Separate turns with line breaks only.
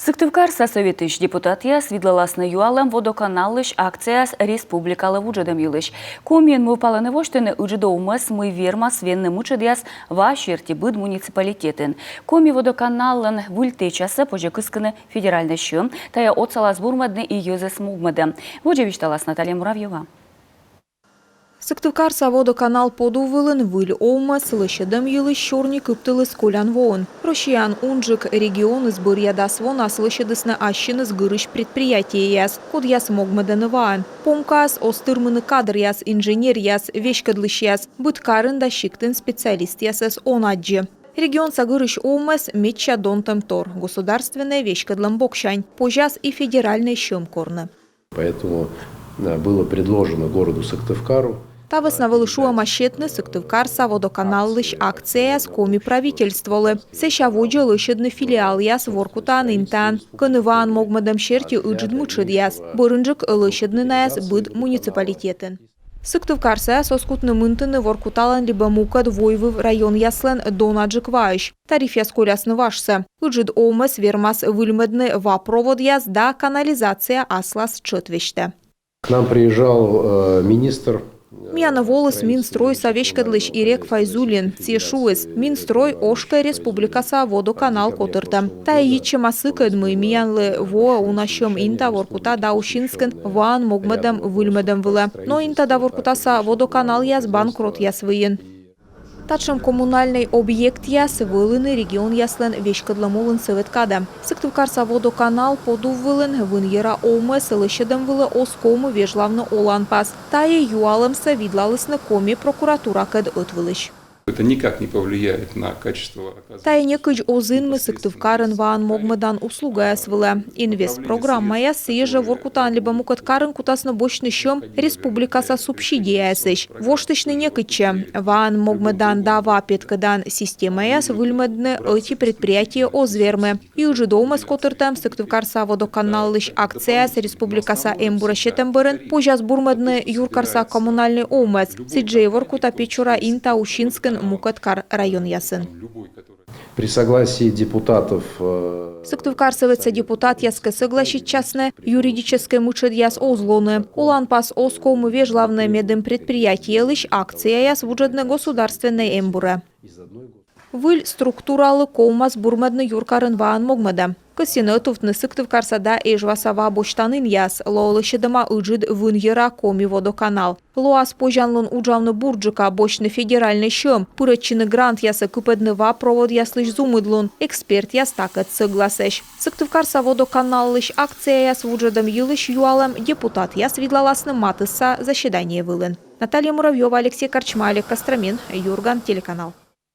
Сыктывкарса советыш депутатия свидлаласны юалам водоканаллыш акцияс республикалы вуджадам юлыш. Комин мупаланы воштыны уджидоумас мы вермас венны мучадяс ва шерти быд муниципалитетен. Коми водоканаллын вультечасы пожекысканы федеральный шым, тая отсалас бурмадны и юзес мугмады. Воджевишталас Наталья Муравьева.
Сыктывкарса водоканал подувылын выль оумас лышедым йылы щорни кыптылыс колян воон. Рощиян унжик регион из бурьядас вонас лышедысны ащиныз гырыш предприятие яс, код яс могмаданы ваан. Помкас остырмыны кадр яс, инженер яс, вешкадлыш яс, быткарын да щиктын специалист ясас онаджи. Регион сагырыш оумас метча донтым тор, государственная вешкадлым бокшань, пожас и федеральный щем корны.
Поэтому было предложено городу Сыктывкару.
Тавас на вылышуа мащетны Сыктывкарса водоканаллыш акция с коми правительстволы. Сеща воджа лышедны филиал яс воркутан интан. Кыныван могмадам шерти ыджид мучид яс. Бырынжик лышедны наяс быд муниципалитетен. Сыктывкарса соскутны мынтыны воркуталан либо мукад войвыв район яслен донаджик ваиш. Тариф яс колясны вашсы. Ыджид омас вермас выльмедны ва провод яс да канализация аслас чытвеште.
К нам приезжал министр.
Мияна волос Минстрой Савешкадлыш Ирек Файзулин, Цешуэс, Минстрой Ошка Республикаса водоканал Котыртам. Та иче масыкадмы Миянлы во унащем инта воркута даушинскен ван могмадам выльмадам вылы. Но инта да воркутаса водоканал яс банкрот яс выен. Тачем коммунальный объект яс вылыны регион яслен вешкадламолын советкада. Сыктывкарса водоканал подувылын выньера оумес лышедам вылы оскому вежлавны оланпас. Тае юалымса видлалысны коми прокуратура кад отвылыш.
Это никак не повлияет на качество оказания.
Тайне кыч озынмы Сыктывкарын ваан могмадан услуга ясвыла. Инвест программа яс съезжа воркутан либо мукаткарын кутасны бочны щем республикаса субсидия ясыш. Воштышны некыче. Ваан могмадан дава петкадан система яс выльмадны эти предприятия озвермы. И уже дома скотыртам Сыктывкарса водоканаллыш акция с республикаса эмбуращетем бырын. Пожас бурмадны юркарса коммунальный оумец. Сиджей воркута печура инта ушинскен Мукаткар район ясын.
При согласии депутатов
Сыктывкарсовец депутат яска согласить частное юридическое мучед яс озлоны. Уланпас оскому вежлавное медым предприятие лыш акция яс вуджедны государственной эмбуре. Выль структуралы колмас бурмадны юркарын ваан могмада. Кысины туфтны Сыктывкарсада эжвасава боштанын яс, лоолышедыма ыджид выньера коми водоканал. Лоас пожанлын уджавны бурджика бочны федеральный щем, пырычыны грант ясы кыпедны ва провод яслыш зумыдлун, эксперт яс такат согласеш. Сыктывкарса водоканаллыш акция яс вуджедым йылыш юалам депутат яс видлаласны матыса заседание вылын. Наталья Муравьева, Алексей Корчма, Олег Костромин, Юрган, телеканал.